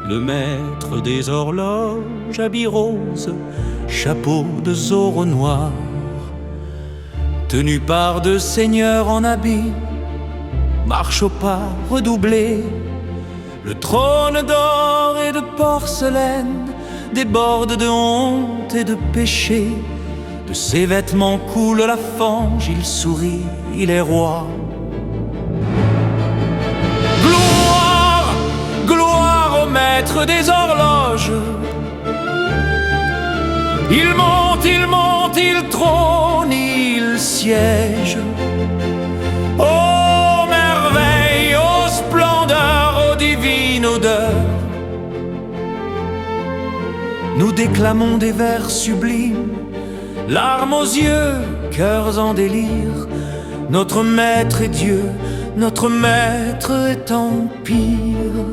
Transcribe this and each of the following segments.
le maître des horloges, habit rose, chapeau de zoro noir, tenu par deux seigneurs en habit, marche au pas redoublé. Le trône d'or et de porcelaine déborde de honte et de péché. De ses vêtements coule la fange, il sourit, il est roi. Gloire, gloire au maître des horloges. Il monte, il trône, il siège. Ô merveille, ô splendeur, ô divine odeur, nous déclamons des vers sublimes, larmes aux yeux, cœurs en délire. Notre maître est Dieu, notre maître est empire.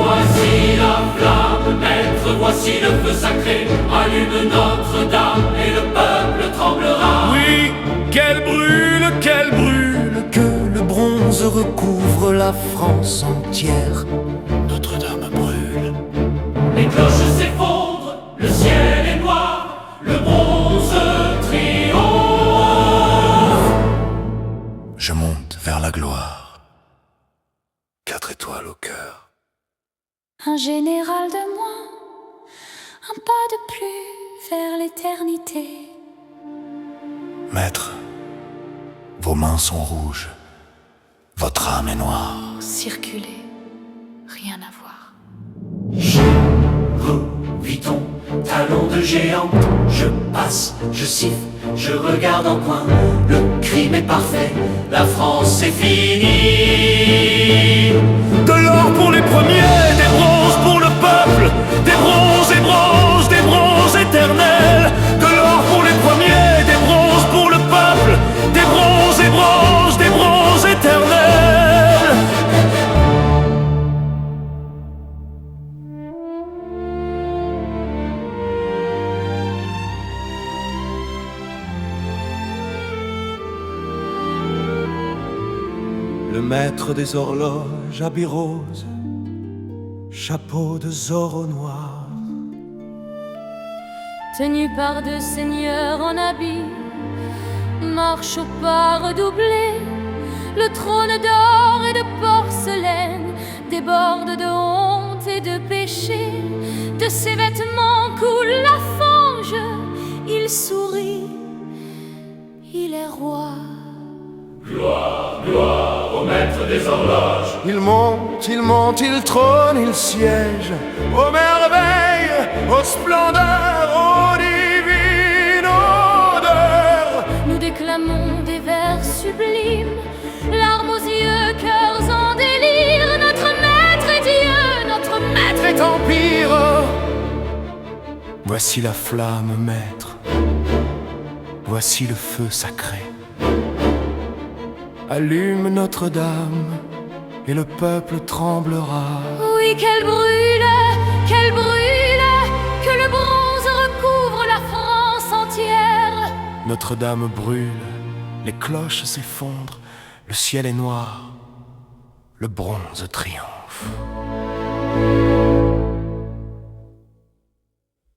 Voici la flamme maître, voici le feu sacré. Allume Notre-Dame et le peuple tremblera. Oui, qu'elle brûle, que le bronze recouvre la France entière. Notre-Dame brûle. Les cloches s'effondrent, le ciel est noir, le bronze triomphe. Je monte vers la gloire, 4 étoiles au cœur. Un général de moins, un pas de plus vers l'éternité. Maître, vos mains sont rouges, votre âme est noire. Circuler, rien à voir. Vuitton, talon de géante, je passe, je siffle, je regarde en coin. Le crime est parfait, la France est finie. De l'or pour les premiers, des bronzes pour le peuple, des bronzes et bronzes, des bronzes éternels. De l'or pour les premiers, des bronzes pour le peuple, des bronzes et bronzes, des bronzes éternels. Le maître des horloges, habit rose, chapeau de zoro noir, Tenu par deux seigneurs en habit, marche au pas redoublé. Le trône d'or et de porcelaine déborde de honte et de péché. De ses vêtements coule la fange, il sourit, il est roi. Gloire, gloire au maître des horloges. il monte, il trône, il siège. Aux merveilles, aux splendeurs, aux divines odeurs. Nous déclamons des vers sublimes, larmes aux yeux, cœurs en délire. Notre maître est Dieu, notre maître Est empire. Voici la flamme, maître. Voici le feu sacré. Allume Notre-Dame et le peuple tremblera. Oui, qu'elle brûle, que le bronze recouvre la France entière. Notre-Dame brûle, les cloches s'effondrent, le ciel est noir, le bronze triomphe.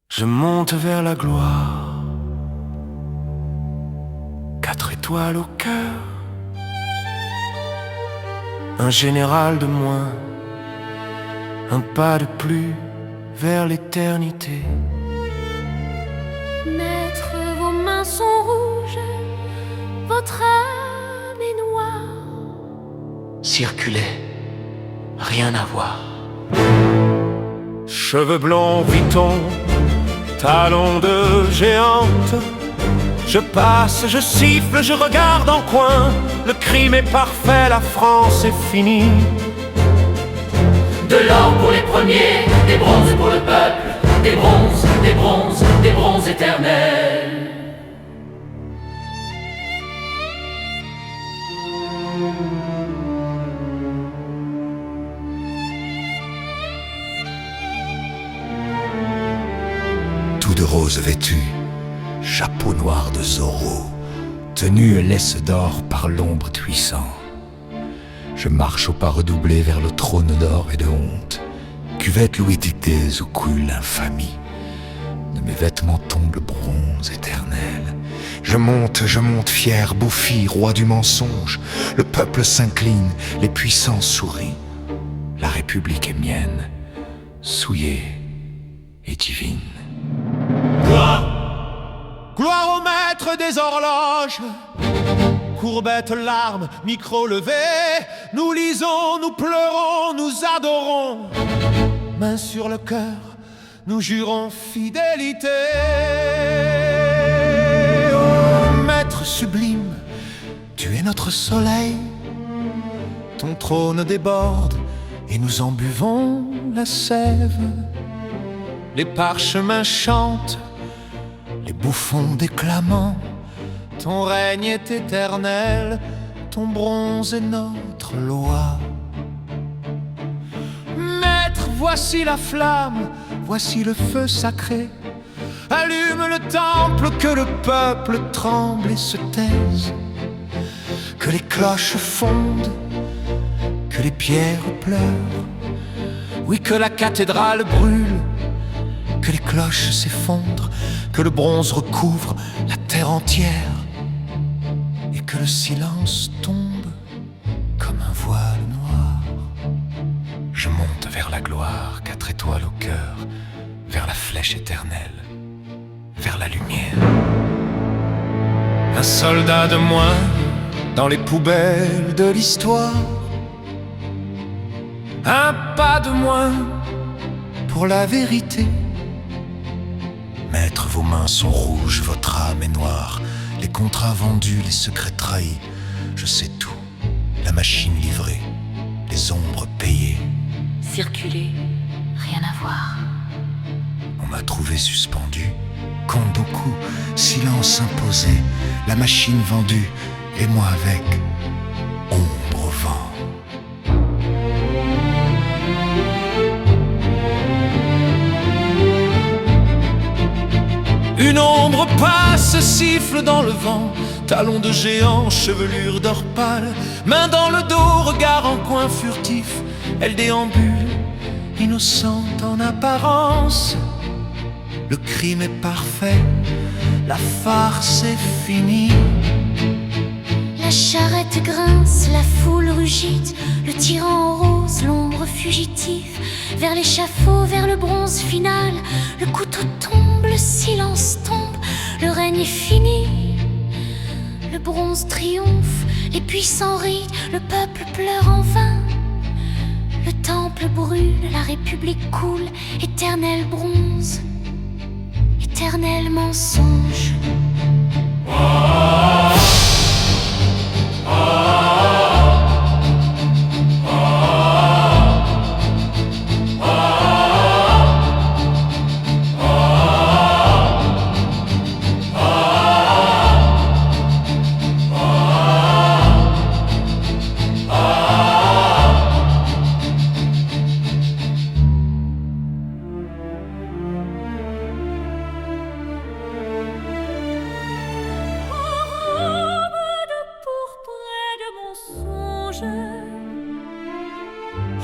Je monte vers la gloire, 4 étoiles au cœur. Un général de moins, un pas de plus vers l'éternité. Maître, vos mains sont rouges, votre âme est noire. Circuler, rien à voir. Cheveux blonds, Vuitton, talons de géante. Je passe, je siffle, je regarde en coin. Le crime est parfait, la France est finie. De l'or pour les premiers, des bronzes pour le peuple, des bronzes, des bronzes, des bronzes éternels. Tout de rose vêtu, chapeau noir de Zorro, tenue laisse d'or par l'ombre puissant. Je marche au pas redoublé vers le trône d'or et de honte, cuvette Louis XIII où coule l'infamie. De mes vêtements tombe le bronze éternel. Je monte fier, bouffi, roi du mensonge. Le peuple s'incline, les puissants sourient. La République est mienne, souillée et divine. Gloire au maître des horloges, courbette, larmes, micro levé, nous lisons, nous pleurons, nous adorons. Main sur le cœur, nous jurons fidélité. Oh maître sublime, tu es notre soleil. Ton trône déborde et nous en buvons la sève. Les parchemins chantent, les bouffons déclamant. Ton règne est éternel, ton bronze est notre loi. Maître, voici la flamme, voici le feu sacré. Allume le temple, que le peuple tremble et se taise. Que les cloches fondent, que les pierres pleurent. Oui, que la cathédrale brûle, que les cloches s'effondrent, que le bronze recouvre la terre entière. Et que le silence tombe comme un voile noir. Je monte vers la gloire, 4 étoiles au cœur, vers la flèche éternelle, vers la lumière. Un soldat de moins dans les poubelles de l'histoire. Un pas de moins pour la vérité. Maître, vos mains sont rouges, votre âme est noire. Les contrats vendus, les secrets trahis, je sais tout. La machine livrée, les ombres payées. Circuler, rien à voir. On m'a trouvé suspendu, compte beaucoup, silence imposé. La machine vendue, et moi avec, ombre au vent. Une ombre passe, siffle dans le vent. Talons de géant, chevelure d'or pâle. Main dans le dos, regard en coin furtif. Elle déambule, innocente en apparence. Le crime est parfait, la farce est finie. La charrette grince, la foule rugite. Le tyran en rose, l'ombre fugitive. Vers l'échafaud, vers le bronze final. Le couteau tombe, le silence tombe. Le règne est fini. Le bronze triomphe, les puissants rient. Le peuple pleure en vain. Le temple brûle, la République coule. Éternel bronze, éternel mensonge.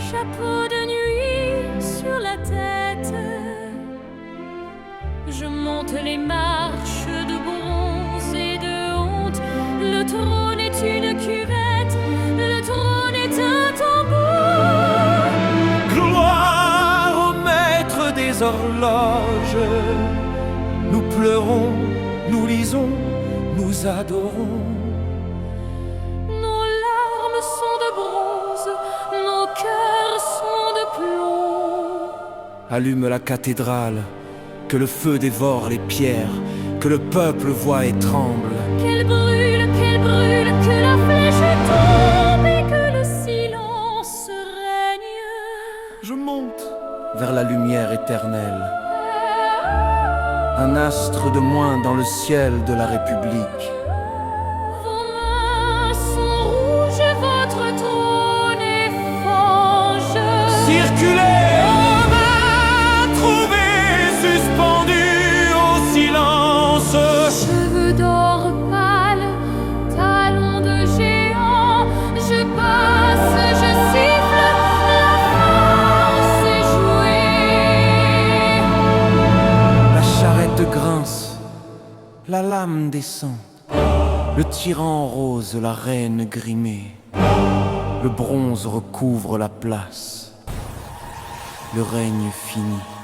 Chapeau de nuit sur la tête, je monte les marches de bronze et de honte. Le trône est une cuvette, le trône est un tambour. Gloire au maître des horloges. Nous pleurons, nous lisons, nous adorons. Nos larmes sont de bronze, nos cœurs sont de plomb. Allume la cathédrale, que le feu dévore les pierres, que le peuple voit et tremble. Qu'elle brûle, que la flèche tombe et que le silence règne. Je monte vers la lumière éternelle. Un astre de moins dans le ciel de la République. Vos mains sont rouges, votre trône est fange. Circulez, aux mains trouvées, suspendues au silence. Cheveux d'or pâle, talons de géant. Je passe, je siffle, la force est jouée. la lame descend. Le tyran rose, la reine grimée. Le bronze recouvre la place. Le règne fini.